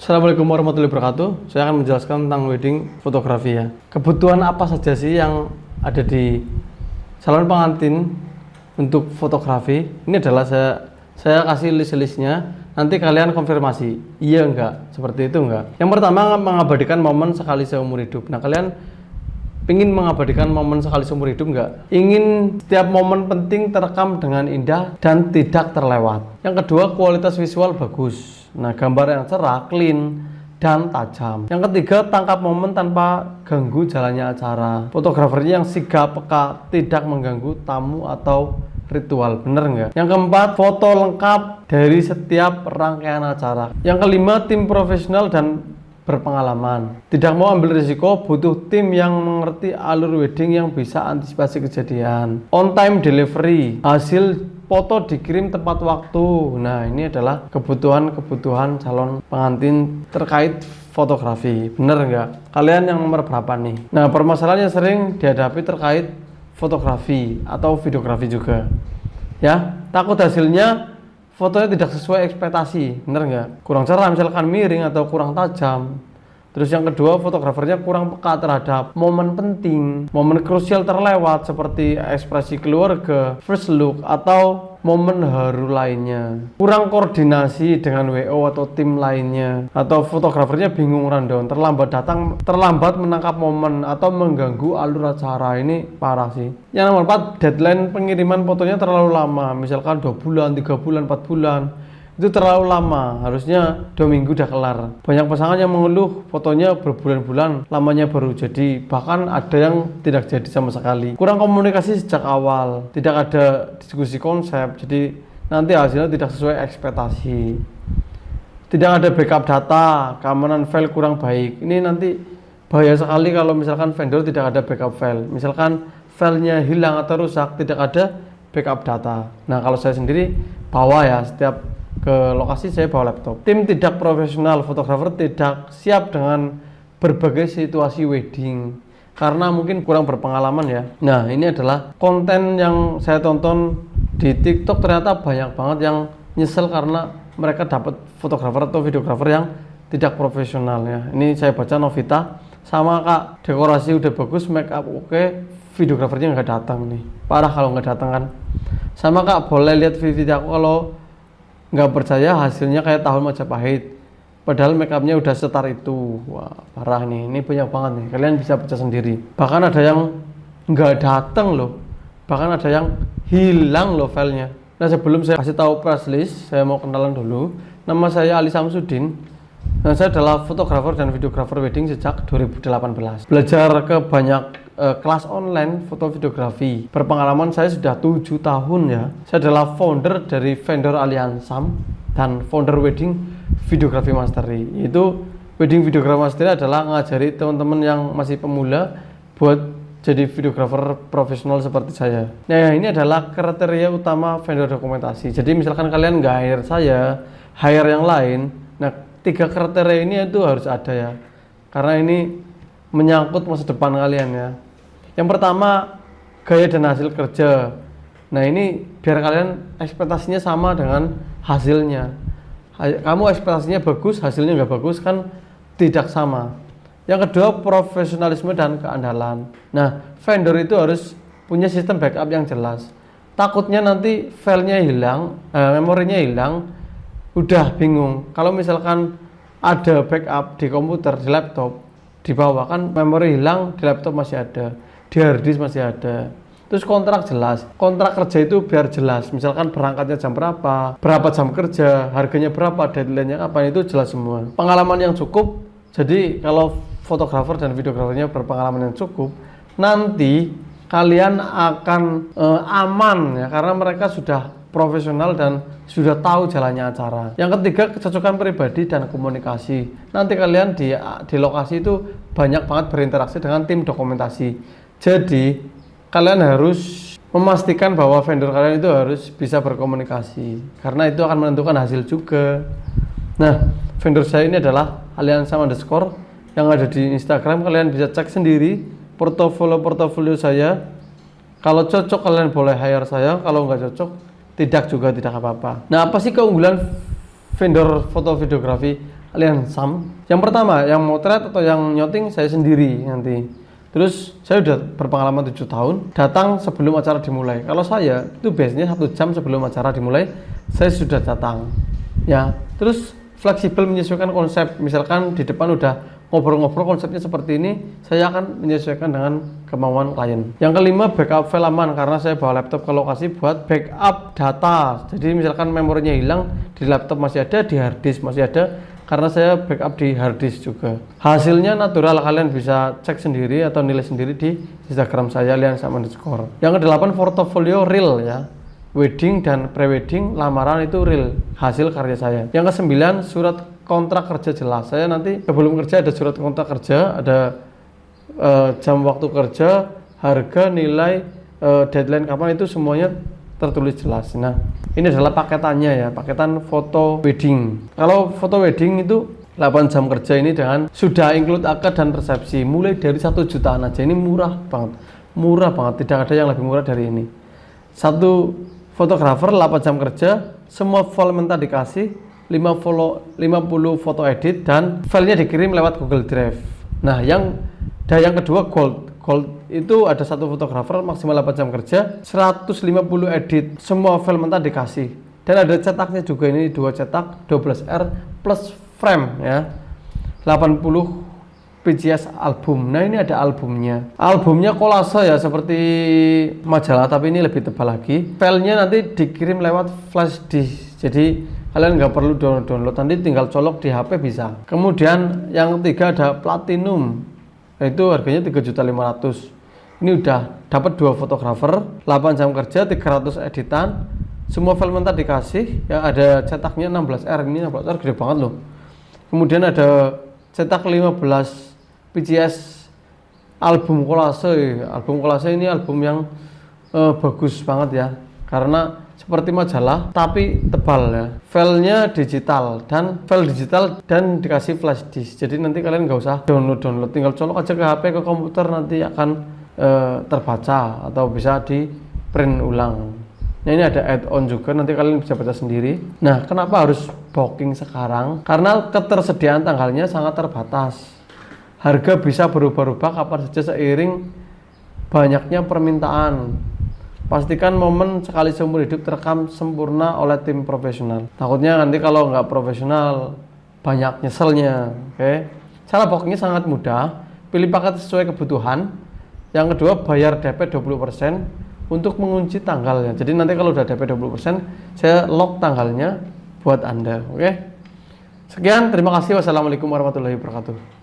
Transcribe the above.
Assalamualaikum warahmatullahi wabarakatuh. Saya akan menjelaskan tentang wedding fotografi ya. Kebutuhan apa saja sih yang ada di salon pengantin untuk fotografi? Ini adalah saya kasih list-listnya. Nanti kalian konfirmasi, iya enggak, seperti itu enggak. Yang pertama, mengabadikan momen sekali seumur hidup. Nah, kalian ingin mengabadikan momen sekali seumur hidup enggak? Ingin setiap momen penting terekam dengan indah dan tidak terlewat. Yang kedua, kualitas visual bagus. Nah, gambar yang cerah, clean, dan tajam. Yang ketiga, tangkap momen tanpa ganggu jalannya acara. Fotografernya yang sigap, peka, tidak mengganggu tamu atau ritual. Bener nggak? Yang keempat, foto lengkap dari setiap rangkaian acara. Yang kelima, tim profesional dan berpengalaman. Tidak mau ambil risiko, butuh tim yang mengerti alur wedding yang bisa antisipasi kejadian. On time delivery, hasil foto dikirim tepat waktu. Nah, ini adalah kebutuhan calon pengantin terkait fotografi. Bener nggak? Kalian yang nomor berapa nih? Nah, permasalahan yang sering dihadapi terkait fotografi atau videografi juga. Ya, takut hasilnya fotonya tidak sesuai ekspektasi, bener nggak? Kurang cerah, misalkan miring atau kurang tajam. Terus yang kedua, fotografernya kurang peka terhadap momen penting, momen krusial terlewat seperti ekspresi keluarga, first look, atau momen haru lainnya. Kurang koordinasi dengan WO atau tim lainnya, atau fotografernya bingung rundown, terlambat datang, terlambat menangkap momen, atau mengganggu alur acara. Ini parah sih. Yang nomor 4, deadline pengiriman fotonya terlalu lama, misalkan 2 bulan, 3 bulan, 4 bulan. Itu terlalu lama, harusnya 2 minggu udah kelar. Banyak pasangan yang mengeluh fotonya berbulan-bulan lamanya baru jadi, bahkan ada yang tidak jadi sama sekali. Kurang komunikasi sejak awal, tidak ada diskusi konsep, jadi nanti hasilnya tidak sesuai ekspektasi. Tidak ada backup data, keamanan file kurang baik. Ini nanti bahaya sekali kalau misalkan vendor tidak ada backup file, misalkan filenya hilang atau rusak, tidak ada backup data. Nah, kalau saya sendiri bawa ya, setiap ke lokasi saya bawa laptop. Tim tidak profesional, fotografer tidak siap dengan berbagai situasi wedding karena mungkin kurang berpengalaman ya. Nah, ini adalah konten yang saya tonton di TikTok, ternyata banyak banget yang nyesel karena mereka dapat fotografer atau videografer yang tidak profesional ya. Ini saya baca Novita sama Kak, dekorasi udah bagus, make up oke, videografernya nggak datang nih. Parah kalau nggak datang kan. Sama Kak, boleh lihat video aku kalau nggak percaya hasilnya kayak tahun Majapahit, padahal makeupnya udah setar itu. Wah, parah nih, ini banyak banget nih, kalian bisa baca sendiri. Bahkan ada yang nggak datang loh, bahkan ada yang hilang loh filenya. Nah, sebelum saya kasih tahu press list, saya mau kenalan dulu. Nama saya Ali Samsudin. Nah, saya adalah fotografer dan videografer wedding sejak 2018. Belajar ke banyak kelas online foto videografi. Berpengalaman saya sudah 7 tahun ya. Saya adalah founder dari vendor Aliansam dan founder wedding videografi mastery. Itu wedding videografi mastery adalah ngajari teman-teman yang masih pemula buat jadi videografer profesional seperti saya. Nah, ini adalah kriteria utama vendor dokumentasi. Jadi misalkan kalian nggak hire saya, hire yang lain. Nah, 3 kriteria ini itu harus ada ya, karena ini menyangkut masa depan kalian ya. Yang pertama, gaya dan hasil kerja. Nah, ini biar kalian ekspektasinya sama dengan hasilnya. Kamu ekspektasinya bagus, hasilnya nggak bagus kan tidak sama. Yang kedua, profesionalisme dan keandalan. Nah, vendor itu harus punya sistem backup yang jelas. Takutnya nanti filenya hilang, memorinya hilang, udah bingung. Kalau misalkan ada backup di komputer, di laptop, di bawah kan memori hilang, di laptop masih ada, di hard disk masih ada. Terus kontrak jelas, kontrak kerja itu biar jelas, misalkan berangkatnya jam berapa jam kerja, harganya berapa, deadline-nya kapan, itu jelas semua. Pengalaman yang cukup, jadi kalau fotografer dan videografernya berpengalaman yang cukup, nanti kalian akan aman ya, karena mereka sudah profesional dan sudah tahu jalannya acara. Yang ketiga, kecocokan pribadi dan komunikasi. Nanti kalian di lokasi itu banyak banget berinteraksi dengan tim dokumentasi. Jadi kalian harus memastikan bahwa vendor kalian itu harus bisa berkomunikasi, karena itu akan menentukan hasil juga. Nah, vendor saya ini adalah Aliansam _ yang ada di Instagram. Kalian bisa cek sendiri portofolio saya. Kalau cocok kalian boleh hire saya, kalau nggak cocok tidak juga tidak apa-apa. Nah, apa sih keunggulan vendor foto videografi? kalian sam. Yang pertama, yang motret atau yang nyoting saya sendiri nanti. Terus saya udah berpengalaman 7 tahun, datang sebelum acara dimulai. Kalau saya itu biasanya 1 jam sebelum acara dimulai, saya sudah datang. Ya, terus fleksibel menyesuaikan konsep. Misalkan di depan udah ngobrol-ngobrol konsepnya seperti ini, saya akan menyesuaikan dengan kemauan klien. Yang kelima, backup file aman, karena saya bawa laptop ke lokasi buat backup data. Jadi misalkan memorinya hilang, di laptop masih ada, di hard disk masih ada, karena saya backup di hard disk juga. Hasilnya natural, kalian bisa cek sendiri atau nilai sendiri di Instagram saya liansam_. Yang kedelapan, portofolio real ya. Wedding dan pre-wedding lamaran itu real, hasil karya saya. Yang kesembilan, surat kontrak kerja jelas. Saya nanti sebelum kerja ada surat kontrak kerja, ada jam waktu kerja, harga, nilai, deadline kapan, itu semuanya tertulis jelas. Nah, ini adalah paketannya ya, paketan foto wedding. Kalau foto wedding itu 8 jam kerja ini dengan sudah include akad dan resepsi, mulai dari 1 jutaan aja. Ini murah banget, tidak ada yang lebih murah dari ini. Satu fotografer 8 jam kerja, semua file mentah dikasih, 50 foto edit, dan filenya dikirim lewat Google Drive. Nah, yang kedua gold itu ada satu fotografer maksimal 8 jam kerja, 150 edit, semua file mentah dikasih, dan ada cetaknya juga. Ini 2 cetak 12R plus frame ya, 80 PGS album. Nah, ini ada albumnya kolase ya, seperti majalah tapi ini lebih tebal lagi. Filenya nanti dikirim lewat flash disk, jadi kalian nggak perlu download, nanti tinggal colok di HP bisa. Kemudian yang ketiga ada platinum, itu harganya 3.500.000. Ini udah dapat 2 fotografer, 8 jam kerja, 300 editan, semua file mentah dikasih ya, ada cetaknya 16R. Ini 16R gede banget loh. Kemudian ada cetak 15 PGS album kolase. Album kolase ini album yang bagus banget ya, karena seperti majalah tapi tebal ya. Filenya digital dan dikasih flash disk. Jadi nanti kalian nggak usah download, tinggal colok aja ke HP, ke komputer, nanti akan terbaca atau bisa di print ulang. Nah, ini ada add-on juga, nanti kalian bisa baca sendiri. Nah, kenapa harus booking sekarang? Karena ketersediaan tanggalnya sangat terbatas. Harga bisa berubah-ubah kapan saja seiring banyaknya permintaan. Pastikan momen sekali seumur hidup terekam sempurna oleh tim profesional. Takutnya nanti kalau nggak profesional banyak nyeselnya. Oke. Cara bookingnya sangat mudah. Pilih paket sesuai kebutuhan. Yang kedua, bayar DP 20% untuk mengunci tanggalnya. Jadi nanti kalau udah DP 20%, saya lock tanggalnya buat Anda. Oke. Sekian, terima kasih. Wassalamualaikum warahmatullahi wabarakatuh.